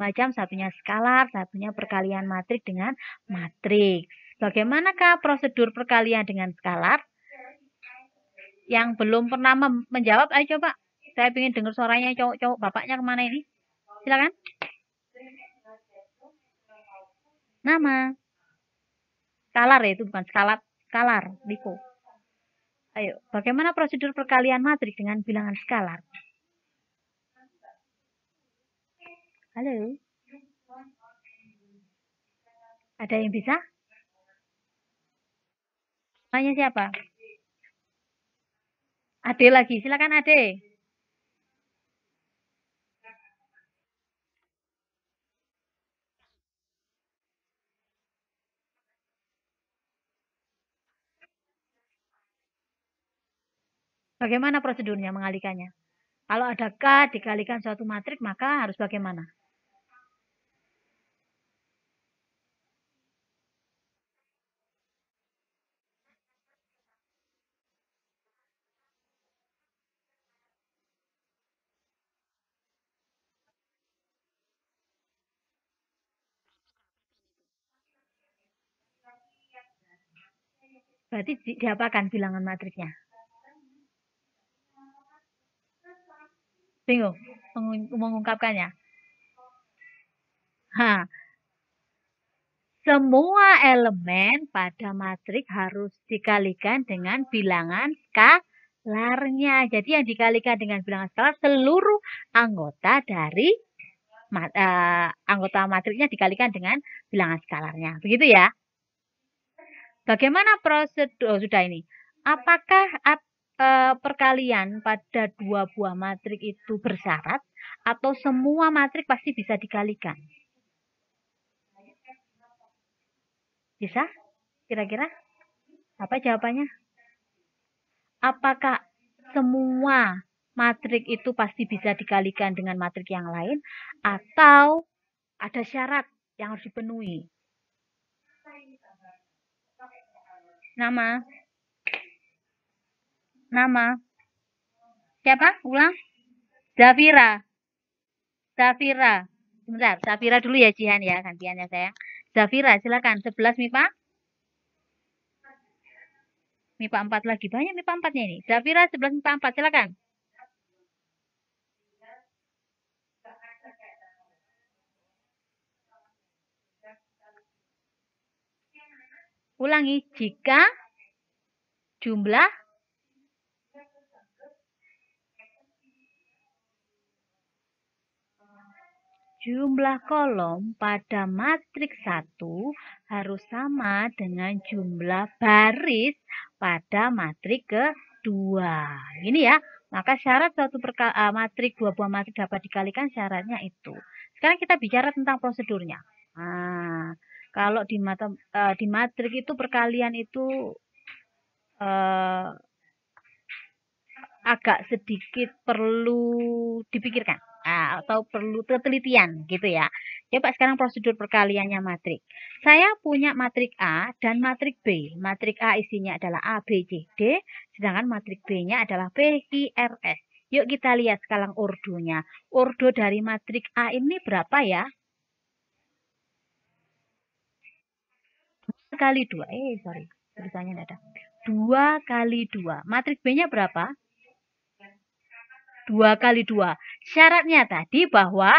macam, satunya skalar, satunya perkalian matrik dengan matriks. Bagaimanakah prosedur perkalian dengan skalar? Yang belum pernah menjawab, ayo coba. Saya ingin dengar suaranya cowok-cowok. Bapaknya kemana ini? Silakan. Nama. Skalar ya, itu bukan skalat. Skalar, Liko. Ayo, bagaimana prosedur perkalian matrik dengan bilangan skalar? Halo? Ada yang bisa? Namanya siapa? Ade lagi, silakan Ade. Bagaimana prosedurnya mengalihkannya? Kalau ada K dikalikan suatu matrik, maka harus bagaimana? Berarti diapakan bilangan matriknya? Bingung mengungkapkannya. Semua elemen pada matrik harus dikalikan dengan bilangan skalarnya. Jadi yang dikalikan dengan bilangan skalar seluruh anggota dari anggota matriknya dikalikan dengan bilangan skalarnya. Begitu ya. Bagaimana prosedur? Sudah ini. Apakah perkalian pada dua buah matrik itu bersyarat atau semua matrik pasti bisa dikalikan? Bisa? Kira-kira? Apa jawabannya? Apakah semua matrik itu pasti bisa dikalikan dengan matrik yang lain atau ada syarat yang harus dipenuhi? Nama? Nama? Siapa? Ulang. Zafira. Zafira. Sebentar, Zafira dulu ya Jihan ya, gantiannya saya. Zafira, silakan. 11 MIPA. MIPA 4 lagi. Banyak MIPA 4-nya ini. Zafira 11 MIPA 4, silakan. Ulangi, jika jumlah kolom pada matriks 1 harus sama dengan jumlah baris pada matriks kedua. Ini ya. Maka syarat suatu matrik, dua buah matrik dapat dikalikan, syaratnya itu. Sekarang kita bicara tentang prosedurnya. Nah, kalau di matrik itu perkalian itu agak sedikit perlu dipikirkan atau perlu ketelitian gitu ya. Coba sekarang prosedur perkaliannya matrik. Saya punya matrik A dan matrik B. Matrik A isinya adalah A, B, C, D. Sedangkan matrik B-nya adalah P, Q, R, S. Yuk kita lihat sekarang ordonya. Ordo dari matrik A ini berapa ya? 2 kali 2. Sorry. Tulisannya tidak ada. 2 kali 2. Matrik B-nya berapa? 2 kali 2. Syaratnya tadi bahwa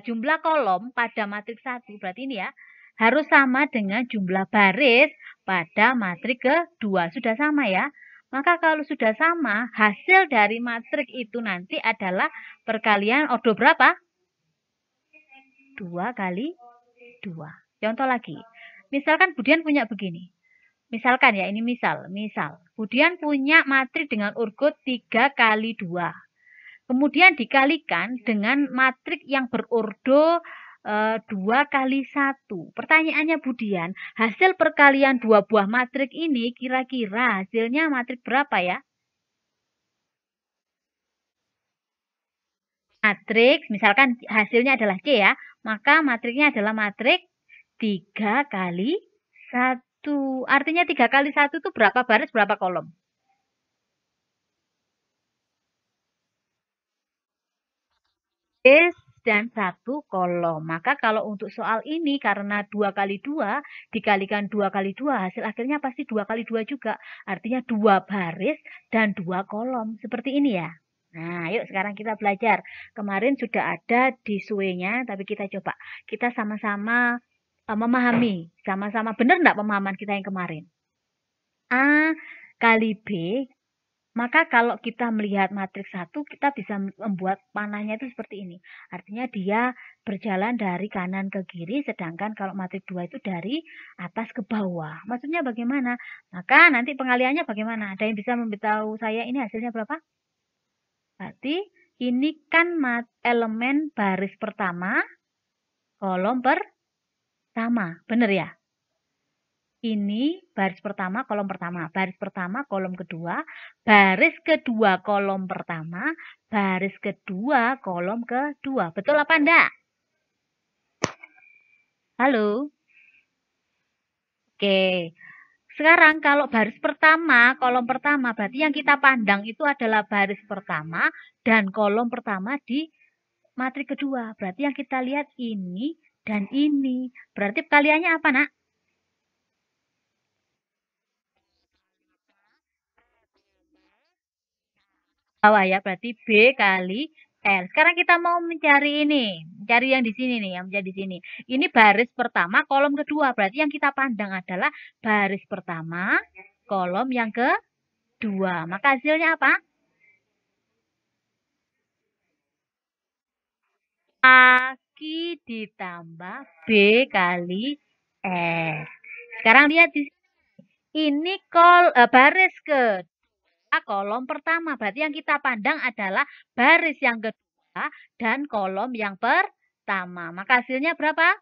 jumlah kolom pada matriks 1 berarti ini ya harus sama dengan jumlah baris pada matriks kedua. Sudah sama ya. Maka kalau sudah sama, hasil dari matriks itu nanti adalah perkalian ordo berapa? 2 kali 2. Contoh lagi. Misalkan Budian punya begini. Misalkan ya, ini misal. Budian punya matrik dengan urut 3 kali 2. Kemudian dikalikan dengan matrik yang berordo 2 kali 1. Pertanyaannya Budian, hasil perkalian dua buah matrik ini kira-kira hasilnya matrik berapa ya? Matrik, misalkan hasilnya adalah C ya, maka matriknya adalah matrik 3 kali 1. Artinya 3 kali 1 itu berapa baris, berapa kolom? baris dan 1 kolom. Maka kalau untuk soal ini karena 2 kali 2 dikalikan 2 kali 2 hasil akhirnya pasti 2 kali 2 juga. Artinya 2 baris dan 2 kolom. Seperti ini ya. Nah, yuk sekarang kita belajar. Kemarin sudah ada di suenya, tapi kita coba. Kita sama-sama memahami. Sama-sama benar enggak pemahaman kita yang kemarin? A kali B, maka kalau kita melihat matriks 1, kita bisa membuat panahnya itu seperti ini. Artinya dia berjalan dari kanan ke kiri, sedangkan kalau matriks 2 itu dari atas ke bawah. Maksudnya bagaimana? Maka nanti pengaliannya bagaimana? Ada yang bisa memberitahu saya ini hasilnya berapa? Berarti ini kan elemen baris pertama, kolom pertama. Benar ya? Ini baris pertama, kolom pertama. Baris pertama, kolom kedua. Baris kedua, kolom pertama. Baris kedua, kolom kedua. Betul apa enggak? Halo? Oke. Sekarang kalau baris pertama, kolom pertama, berarti yang kita pandang itu adalah baris pertama dan kolom pertama di matrik kedua. Berarti yang kita lihat ini dan ini. Berarti kaliannya apa, Nak? Bawah ya, berarti B kali L. Sekarang kita mau mencari ini, mencari yang di sini nih, yang menjadi sini. Ini baris pertama, kolom kedua. Berarti yang kita pandang adalah baris pertama, kolom yang kedua. Maka hasilnya apa? Aki ditambah B kali S. Sekarang lihat di sini. Ini baris ke kolom pertama. Berarti yang kita pandang adalah baris yang kedua dan kolom yang pertama. Maka hasilnya berapa?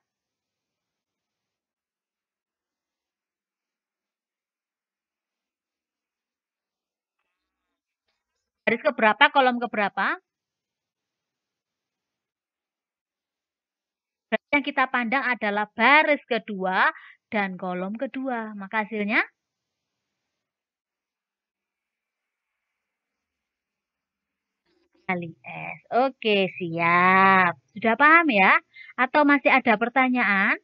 Baris keberapa, kolom keberapa? Berarti yang kita pandang adalah baris kedua dan kolom kedua. Maka hasilnya kali S. Oke, siap. Sudah paham ya? Atau masih ada pertanyaan?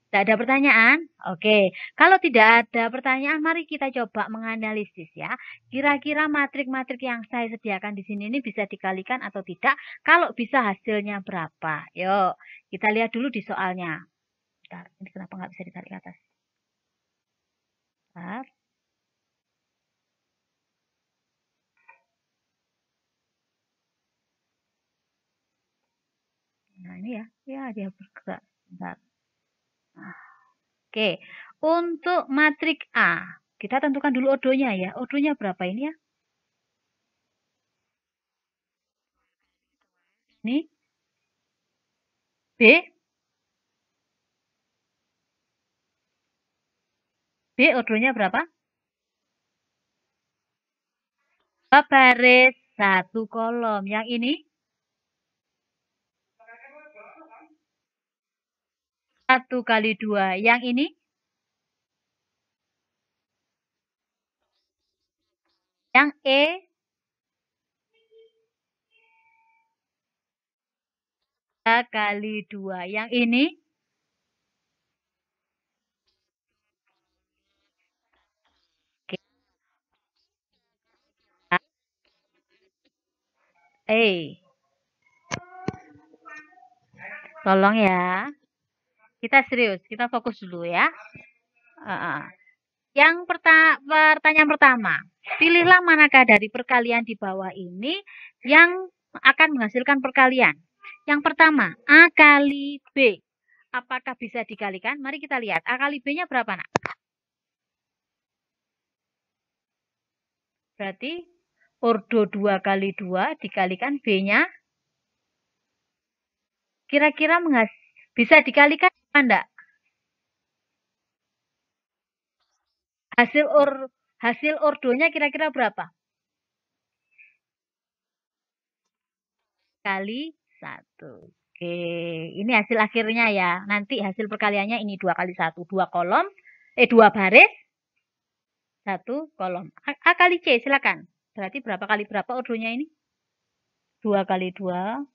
Tidak ada pertanyaan? Oke. Kalau tidak ada pertanyaan, mari kita coba menganalisis ya. Kira-kira matrik-matrik yang saya sediakan di sini ini bisa dikalikan atau tidak? Kalau bisa hasilnya berapa? Yuk, kita lihat dulu di soalnya. Bentar, ini kenapa nggak bisa ditarik ke atas? Bentar. Nah, ini ya. Ya, dia bergerak. Bentar. Nah. Oke, untuk matrik A, kita tentukan dulu odonya ya. Odonya berapa ini ya? Ini B. B odonya berapa? 2 baris, 1 kolom. Yang ini? 1 kali 2. Yang ini? Yang E? 3 kali 2. Yang ini? Oke. E. Tolong ya. Kita serius, kita fokus dulu ya. Yang pertanyaan pertama, pilihlah manakah dari perkalian di bawah ini yang akan menghasilkan perkalian. Yang pertama, A kali B. Apakah bisa dikalikan? Mari kita lihat. A kali B-nya berapa, Nak? Berarti ordo 2 kali 2 dikalikan B-nya. Kira-kira bisa dikalikan apa enggak? Hasil ordonya kira-kira berapa? Kali 1. Oke, ini hasil akhirnya ya. Nanti hasil perkaliannya ini 2 kali 1. 2 kolom, 2 baris, 1 kolom. A kali C, silakan. Berarti berapa kali berapa ordonya ini? 2 kali 2.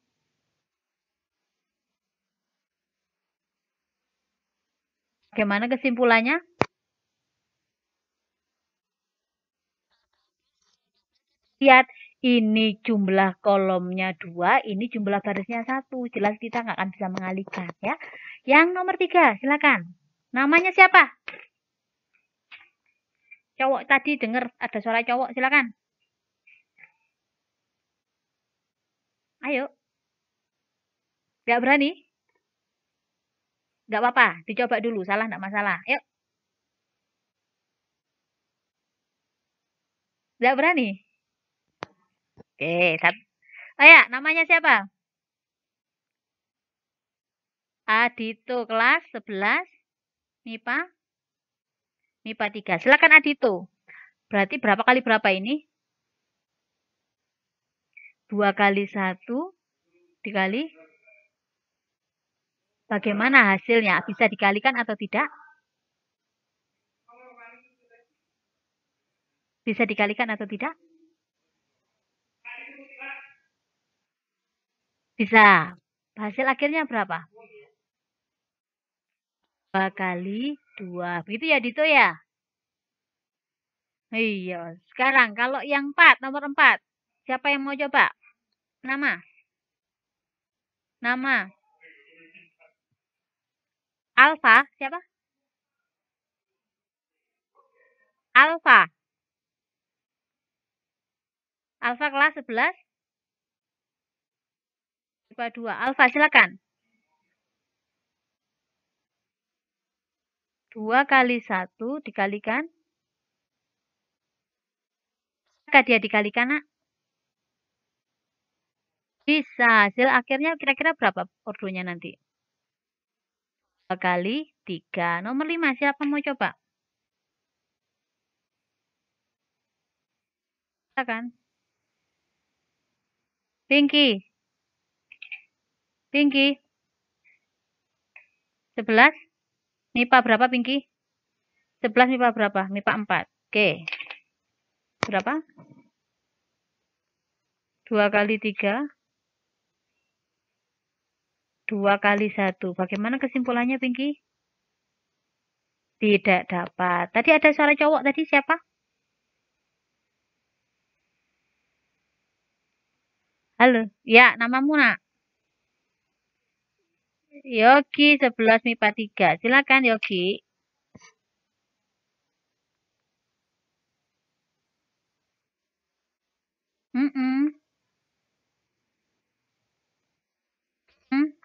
Bagaimana kesimpulannya? Lihat, ini jumlah kolomnya 2, ini jumlah barisnya 1. Jelas kita nggak akan bisa mengalihkan ya. Yang nomor 3, silakan. Namanya siapa? Cowok tadi dengar ada suara cowok, silakan. Ayo. Nggak berani? Nggak apa-apa, dicoba dulu. Salah nggak masalah. Yuk. Nggak berani? Oke, oh ya, namanya siapa? Adito, kelas 11, MIPA 3. Silakan Adito. Berarti berapa kali berapa ini? 2 kali 1 dikali. Bagaimana hasilnya? Bisa dikalikan atau tidak? Bisa dikalikan atau tidak? Bisa. Hasil akhirnya berapa? 2 kali 2. Begitu ya, Dito ya? Iya. Sekarang kalau yang 4, nomor 4. Siapa yang mau coba? Nama. Nama. Alfa. Siapa? Alfa. Alfa kelas 11. IPA 2. Alfa, silakan. 2 kali 1 dikalikan. Apakah dia dikalikan, nak? Bisa. Hasil akhirnya kira-kira berapa ordonya nanti? 2 kali 3. Nomor 5. Siapa mau coba? Silakan. Pinky. Pinky. 11. MIPA berapa, Pinky? 11 MIPA berapa? MIPA 4. Oke. Berapa? 2 kali 3. 2 kali 1. Bagaimana kesimpulannya, Pinky? Tidak dapat. Tadi ada suara cowok tadi siapa? Halo. Ya, namamu, nak? Yogi 11 MIPA 3. Silakan, Yogi. Mm-mm. Hmm.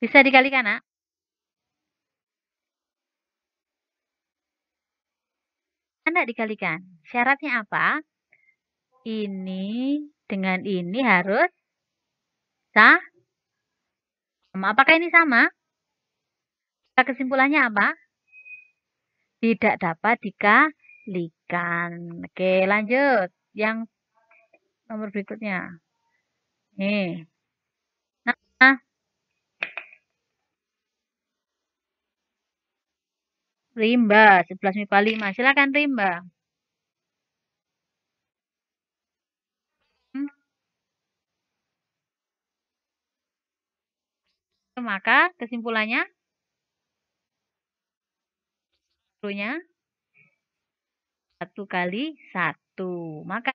Bisa dikalikan, nak? Anda dikalikan. Syaratnya apa? Ini dengan ini harus sama. Apakah ini sama? Kesimpulannya apa? Tidak dapat dikalikan. Oke, lanjut. Yang nomor berikutnya. Nih. Nah, Rimba, 11 MIPA 5. Silakan Rimba. Hmm, Maka kesimpulannya, nya 1 kali 1. Maka